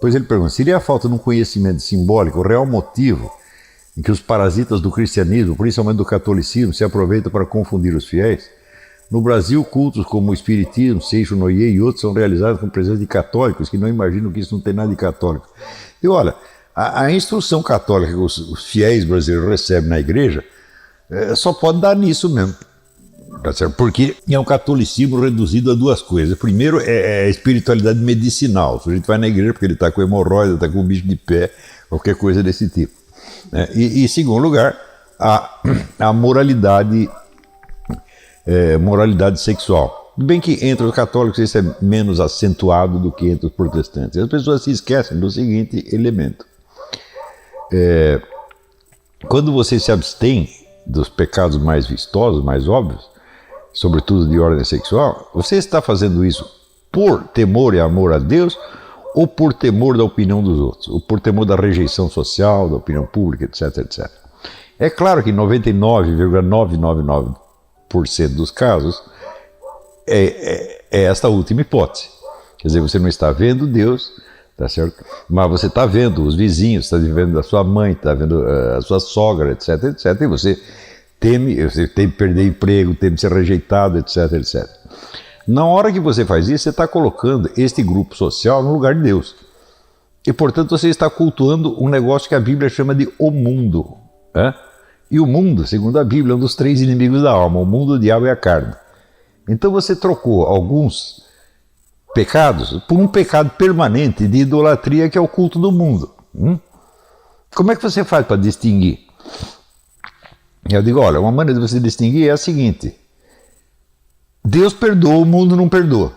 Pois ele pergunta, seria a falta de um conhecimento simbólico o real motivo em que os parasitas do cristianismo, principalmente do catolicismo, se aproveitam para confundir os fiéis? No Brasil, cultos como o Espiritismo, Seixo Noyer e outros são realizados com presença de católicos que não imaginam que isso não tem nada de católico. E olha, a instrução católica que os fiéis brasileiros recebem na igreja só pode dar nisso mesmo. Tá certo? Porque é um catolicismo reduzido a duas coisas. Primeiro é a espiritualidade medicinal. O sujeito vai na igreja porque ele está com hemorroida, está com um bicho de pé, qualquer coisa desse tipo. E em segundo lugar, a moralidade sexual. Bem que entre os católicos isso é menos acentuado do que entre os protestantes. As pessoas se esquecem do seguinte elemento. Quando você se abstém dos pecados mais vistosos, mais óbvios, sobretudo de ordem sexual, você está fazendo isso por temor e amor a Deus ou por temor da opinião dos outros, ou por temor da rejeição social, da opinião pública, etc, etc. É claro que 99,999% dos casos é esta última hipótese. Quer dizer, você não está vendo Deus, tá certo? Mas você está vendo os vizinhos, está vendo a sua mãe, está vendo a sua sogra, etc, etc. E você teme perder emprego, teme ser rejeitado, etc, etc. Na hora que você faz isso, você está colocando este grupo social no lugar de Deus. E, portanto, você está cultuando um negócio que a Bíblia chama de o mundo. E o mundo, segundo a Bíblia, é um dos três inimigos da alma, o mundo, o diabo e a carne. Então você trocou alguns pecados por um pecado permanente de idolatria, que é o culto do mundo. Como é que você faz para distinguir? Eu digo, olha, uma maneira de você distinguir é a seguinte: Deus perdoa, o mundo não perdoa.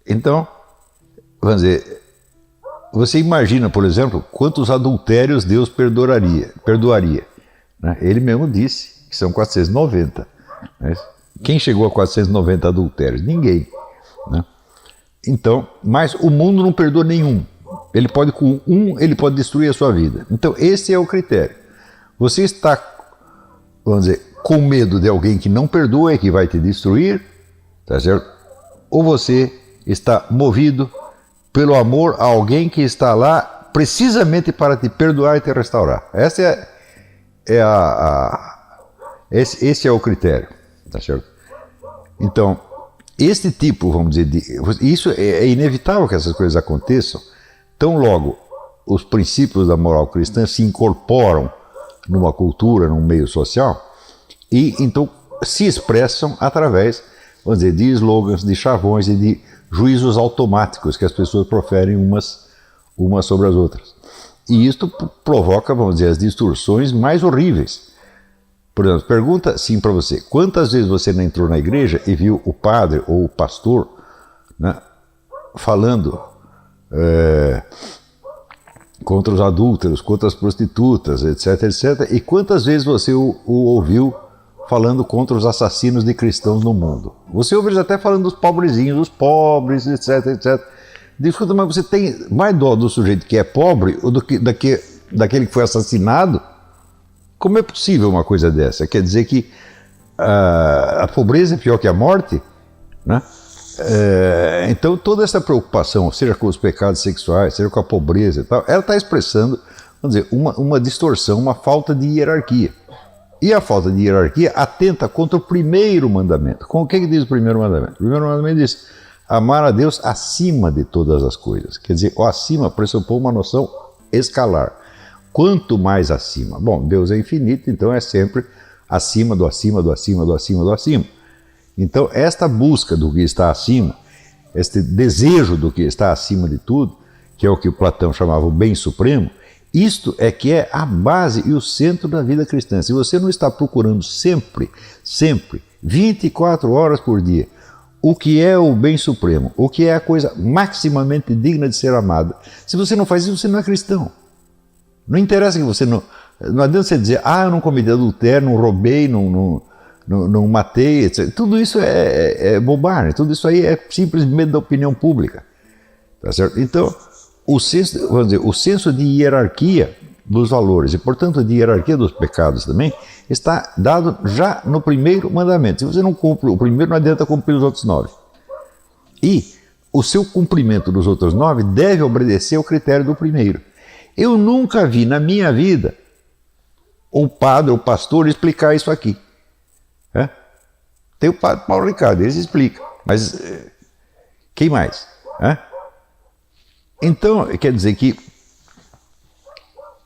Então, vamos dizer, você imagina, por exemplo, quantos adultérios Deus perdoaria. Né? Ele mesmo disse que são 490. Né? Quem chegou a 490 adultérios? Ninguém. Né? Então, mas o mundo não perdoa nenhum. Ele pode, com um, ele pode destruir a sua vida. Então, esse é o critério. Você está, vamos dizer, com medo de alguém que não perdoa e que vai te destruir, tá certo? Ou você está movido pelo amor a alguém que está lá precisamente para te perdoar e te restaurar. Esse é o critério, tá certo? Então, este tipo, vamos dizer, isso é inevitável que essas coisas aconteçam. Tão logo os princípios da moral cristã se incorporam numa cultura, num meio social, e então se expressam através, vamos dizer, de slogans, de chavões e de juízos automáticos que as pessoas proferem umas sobre as outras. E isto provoca, vamos dizer, as distorções mais horríveis. Por exemplo, pergunta assim para você: quantas vezes você não entrou na igreja e viu o padre ou o pastor, né, falando contra os adúlteros, contra as prostitutas, etc, etc, e quantas vezes você o ouviu falando contra os assassinos de cristãos no mundo? Você ouve eles até falando dos pobrezinhos, dos pobres, etc, etc. Escuta, mas você tem mais dó do sujeito que é pobre ou do que daquele que foi assassinado? Como é possível uma coisa dessa? Quer dizer que a pobreza é pior que a morte? Né? Então toda essa preocupação, seja com os pecados sexuais, seja com a pobreza e tal, ela está expressando, vamos dizer, uma distorção, uma falta de hierarquia. E a falta de hierarquia atenta contra o primeiro mandamento. Com o que diz o primeiro mandamento? O primeiro mandamento diz: amar a Deus acima de todas as coisas. Quer dizer, o acima pressupõe uma noção escalar. Quanto mais acima? Bom, Deus é infinito, então é sempre acima do acima, do acima, do acima, do acima. Então, esta busca do que está acima, este desejo do que está acima de tudo, que é o que o Platão chamava o bem supremo, isto é que é a base e o centro da vida cristã. Se você não está procurando sempre, 24 horas por dia, o que é o bem supremo, o que é a coisa maximamente digna de ser amada, se você não faz isso, você não é cristão. Não interessa que você não adianta você dizer, eu não cometi adultério, não roubei, não matei, etc. Tudo isso é bobagem, tudo isso aí é simplesmente da opinião pública. Tá certo? Então, o senso de hierarquia dos valores e, portanto, de hierarquia dos pecados também está dado já no primeiro mandamento. Se você não cumpre o primeiro, não adianta cumprir os outros 9. E o seu cumprimento dos outros 9 deve obedecer ao critério do primeiro. Eu nunca vi na minha vida o padre ou pastor explicar isso aqui. Tem o padre Paulo Ricardo, ele explica, mas quem mais? Então, quer dizer que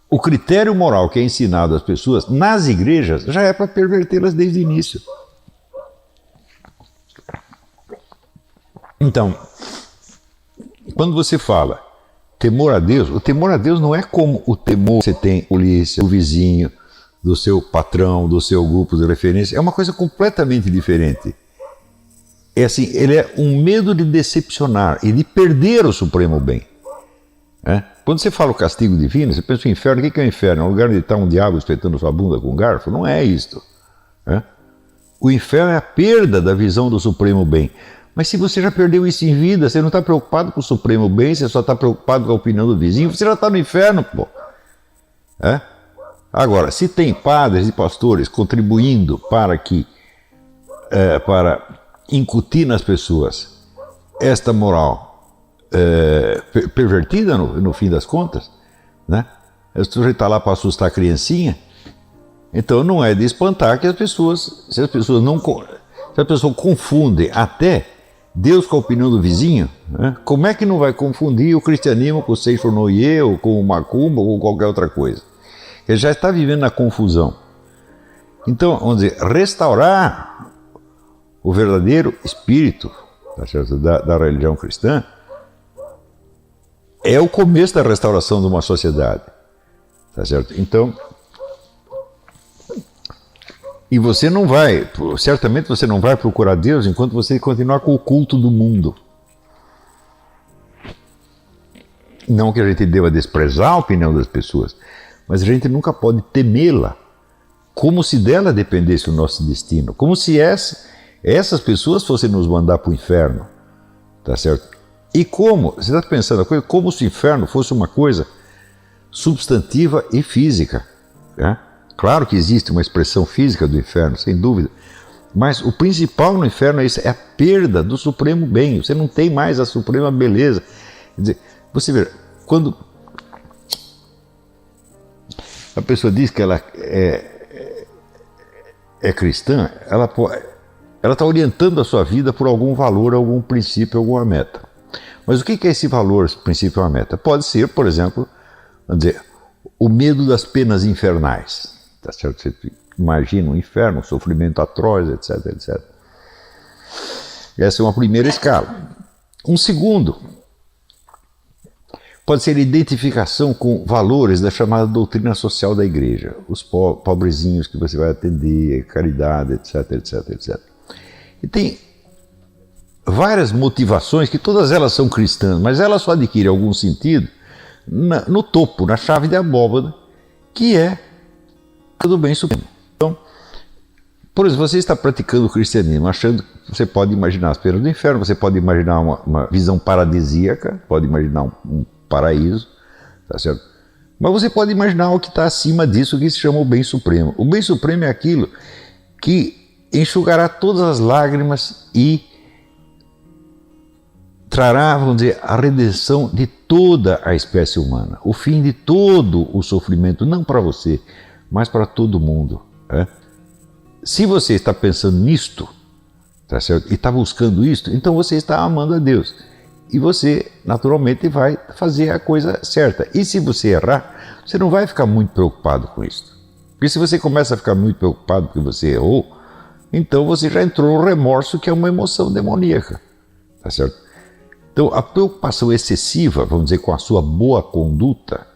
o critério moral que é ensinado às pessoas nas igrejas já é para pervertê-las desde o início. Então, quando você fala temor a Deus, o temor a Deus não é como o temor que você tem polícia, do vizinho, do seu patrão, do seu grupo de referência. É uma coisa completamente diferente. É assim, ele é um medo de decepcionar e de perder o supremo bem. Quando você fala o castigo divino, você pensa o inferno. O que é o inferno? É um lugar onde está um diabo espetando sua bunda com um garfo? Não é isto. O inferno é a perda da visão do supremo bem. Mas se você já perdeu isso em vida, você não está preocupado com o supremo bem, você só está preocupado com a opinião do vizinho, você já está no inferno, pô. Agora, se tem padres e pastores contribuindo para incutir nas pessoas esta moral pervertida no fim das contas, né? O sujeito está lá para assustar a criancinha, então não é de espantar que se a pessoa confunde até Deus com a opinião do vizinho, né? Como é que não vai confundir o cristianismo com o Seixo Noye, ou com o Macumba, ou com qualquer outra coisa? Ele já está vivendo na confusão. Então, vamos dizer, restaurar o verdadeiro espírito, tá certo, da religião cristã é o começo da restauração de uma sociedade. Tá certo? Então, e você não vai, certamente você não vai procurar Deus enquanto você continuar com o culto do mundo. Não que a gente deva desprezar a opinião das pessoas, mas a gente nunca pode temê-la, como se dela dependesse o nosso destino, como se essas pessoas fossem nos mandar para o inferno, tá certo? E como, você está pensando a coisa, como se o inferno fosse uma coisa substantiva e física, né? Claro que existe uma expressão física do inferno, sem dúvida, mas o principal no inferno é isso, é a perda do supremo bem, você não tem mais a suprema beleza. Quer dizer, você vê, quando a pessoa diz que ela é cristã, ela está orientando a sua vida por algum valor, algum princípio, alguma meta. Mas o que é esse valor, esse princípio, uma meta? Pode ser, por exemplo, vamos dizer, o medo das penas infernais. Tá certo? Você imagina um inferno, um sofrimento atroz, etc, etc. Essa é uma primeira escala. Um segundo pode ser a identificação com valores da chamada doutrina social da igreja, os pobrezinhos que você vai atender, caridade, etc, etc, etc. E tem várias motivações que todas elas são cristãs, mas elas só adquirem algum sentido no topo, na chave de abóbada, que é do bem supremo. Então, por exemplo, você está praticando o cristianismo, achando que você pode imaginar as penas do inferno, você pode imaginar uma visão paradisíaca, pode imaginar um paraíso, tá certo? Mas você pode imaginar o que está acima disso, que se chama o bem supremo. O bem supremo é aquilo que enxugará todas as lágrimas e trará, vamos dizer, a redenção de toda a espécie humana, o fim de todo o sofrimento, não para você, mas para todo mundo. Se você está pensando nisto, tá certo? E está buscando isto, então você está amando a Deus. E você, naturalmente, vai fazer a coisa certa. E se você errar, você não vai ficar muito preocupado com isso. Porque se você começa a ficar muito preocupado porque você errou, então você já entrou no remorso, que é uma emoção demoníaca. Tá certo? Então, a preocupação excessiva, vamos dizer, com a sua boa conduta,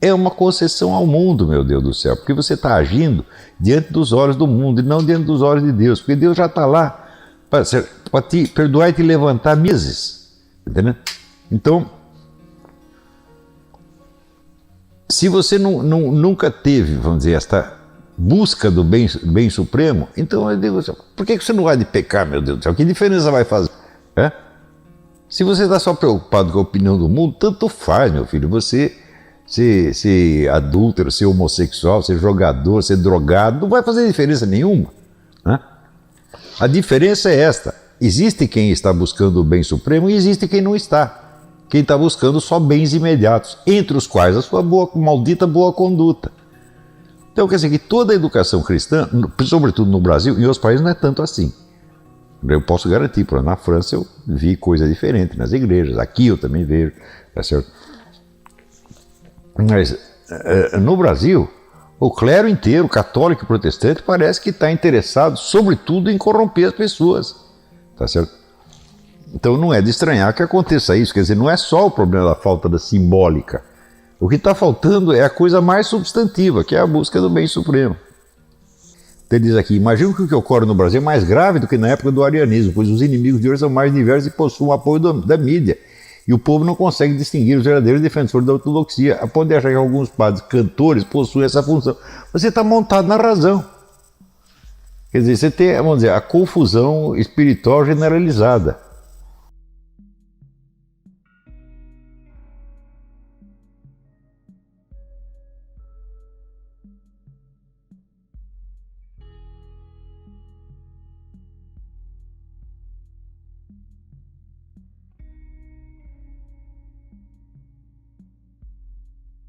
é uma concessão ao mundo, meu Deus do céu. Porque você está agindo diante dos olhos do mundo e não diante dos olhos de Deus. Porque Deus já está lá para te perdoar e te levantar meses. Entendeu? Então, se você nunca teve, vamos dizer, esta busca do bem supremo, então eu digo, por que você não vai de pecar, meu Deus do céu? Que diferença vai fazer? Se você está só preocupado com a opinião do mundo, tanto faz, meu filho, você ser adúltero, ser homossexual, ser jogador, ser drogado, não vai fazer diferença nenhuma. A diferença é esta. existe quem está buscando o bem supremo e existe quem não está. Quem está buscando só bens imediatos, entre os quais a sua maldita boa conduta. Então quer dizer que toda a educação cristã, sobretudo no Brasil, em outros países não é tanto assim. Eu posso garantir, por exemplo, na França eu vi coisa diferente nas igrejas, aqui eu também vejo, tá certo? Mas no Brasil, o clero inteiro, católico e protestante, parece que está interessado, sobretudo, em corromper as pessoas, tá certo? Então não é de estranhar que aconteça isso, quer dizer, não é só o problema da falta da simbólica. O que está faltando é a coisa mais substantiva, que é a busca do bem supremo. Ele diz aqui, imagino que o que ocorre no Brasil é mais grave do que na época do arianismo, pois os inimigos de hoje são mais diversos e possuem o apoio da mídia. E o povo não consegue distinguir os verdadeiros defensores da ortodoxia, a ponto de achar que alguns padres cantores possuem essa função. Você está montado na razão. Quer dizer, você tem, vamos dizer, a confusão espiritual generalizada.